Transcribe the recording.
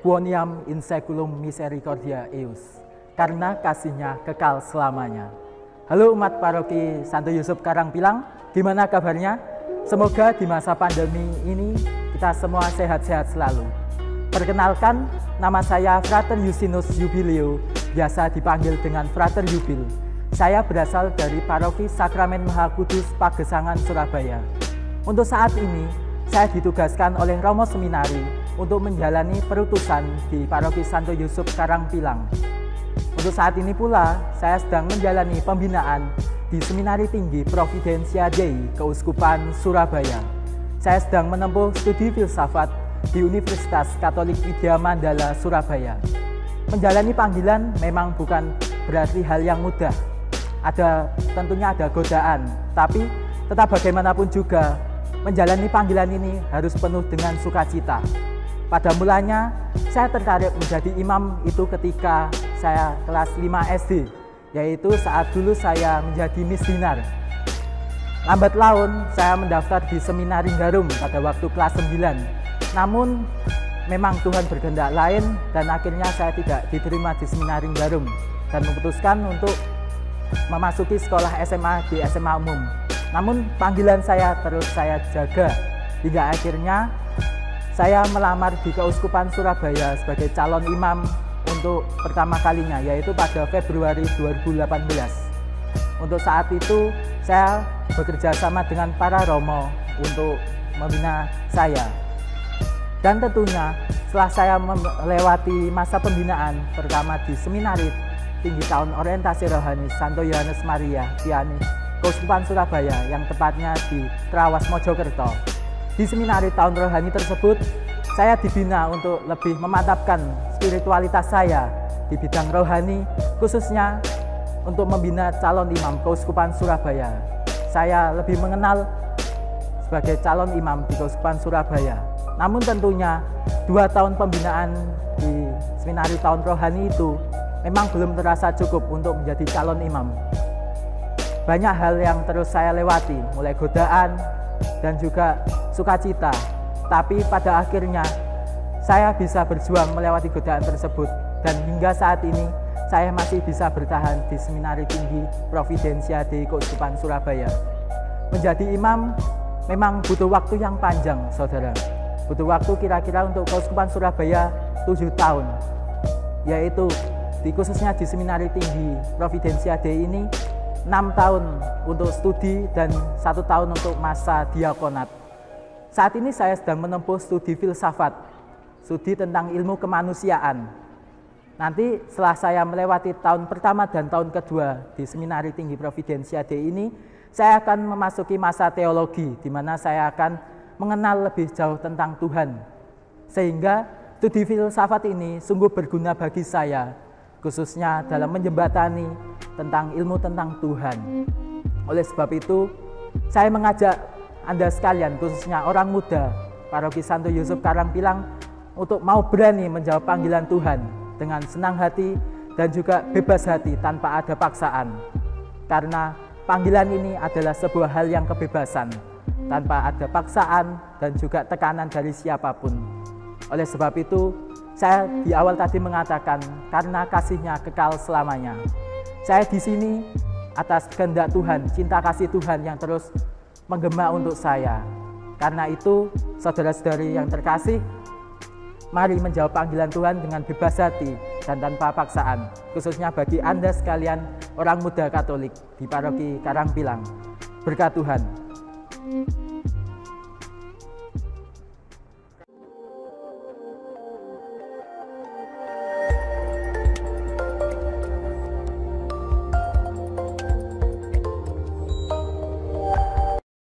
quoniam in saeculum misericordia eius, karena kasihnya kekal selamanya. Halo umat paroki Santo Yusuf Karangpilang, gimana kabarnya? Semoga di masa pandemi ini kita semua sehat-sehat selalu. Perkenalkan, nama saya Frater Justinus Jubileo, biasa dipanggil dengan Frater Jubil. Saya berasal dari paroki Sakramen Maha Kudus Pagesangan, Surabaya. Untuk saat ini, saya ditugaskan oleh Romo Seminari untuk menjalani perutusan di paroki Santo Yusuf Karangpilang. Untuk saat ini pula, saya sedang menjalani pembinaan di Seminari Tinggi Providensia Dei Keuskupan Surabaya. Saya sedang menempuh studi filsafat di Universitas Katolik Widya Mandala, Surabaya. Menjalani panggilan memang bukan berarti hal yang mudah. Tentunya ada godaan, tapi tetap bagaimanapun juga menjalani panggilan ini harus penuh dengan sukacita. Pada mulanya, saya tertarik menjadi imam itu ketika saya kelas 5 SD, yaitu saat dulu saya menjadi misdinar. Lambat laun, saya mendaftar di Seminari Garum pada waktu kelas 9. Namun, memang Tuhan berkehendak lain dan akhirnya saya tidak diterima di Seminari Garum dan memutuskan untuk memasuki sekolah SMA di SMA Umum. Namun, panggilan saya terus saya jaga hingga akhirnya saya melamar di Keuskupan Surabaya sebagai calon imam untuk pertama kalinya, yaitu pada Februari 2018. Untuk saat itu, saya bekerja sama dengan para romo untuk membina saya. Dan tentunya, setelah saya melewati masa pembinaan pertama di Seminari Tinggi Tahun Orientasi Rohani Santo Yohanes Maria Vianney, Keuskupan Surabaya, yang tepatnya di Trawas, Mojokerto. Di Seminari Tahun Rohani tersebut, saya dibina untuk lebih memantapkan spiritualitas saya di bidang rohani, khususnya untuk membina calon imam Keuskupan Surabaya. Saya lebih mengenal sebagai calon imam di Keuskupan Surabaya. Namun tentunya 2 tahun pembinaan di Seminari Tahun Rohani itu memang belum terasa cukup untuk menjadi calon imam. Banyak hal yang terus saya lewati, mulai godaan dan juga sukacita. Tapi pada akhirnya saya bisa berjuang melewati godaan tersebut dan hingga saat ini saya masih bisa bertahan di Seminari Tinggi Providensia Dei Keuskupan Surabaya. Menjadi imam memang butuh waktu yang panjang, saudara. Butuh waktu kira-kira untuk Keuskupan Surabaya 7 tahun, yaitu khususnya di Seminari Tinggi Providensia Dei ini 6 tahun untuk studi dan 1 tahun untuk masa diakonat. Saat ini saya sedang menempuh studi filsafat, studi tentang ilmu kemanusiaan. Nanti setelah saya melewati tahun pertama dan tahun kedua di Seminari Tinggi Providensia Dei ini, saya akan memasuki masa teologi, di mana saya akan mengenal lebih jauh tentang Tuhan. Sehingga studi filsafat ini sungguh berguna bagi saya, khususnya dalam menjembatani tentang ilmu tentang Tuhan. Oleh sebab itu, saya mengajak Anda sekalian, khususnya orang muda paroki Santo Yusuf Karangpilang, untuk mau berani menjawab panggilan Tuhan dengan senang hati dan juga bebas hati tanpa ada paksaan. Karena panggilan ini adalah sebuah hal yang kebebasan, tanpa ada paksaan dan juga tekanan dari siapapun. Oleh sebab itu, saya di awal tadi mengatakan karena kasihnya kekal selamanya. Saya di sini atas kehendak Tuhan, cinta kasih Tuhan yang terus menggema untuk saya. Karena itu, saudara-saudari yang terkasih, mari menjawab panggilan Tuhan dengan bebas hati dan tanpa paksaan, khususnya bagi Anda sekalian orang muda Katolik di paroki Karangpilang. Berkat Tuhan.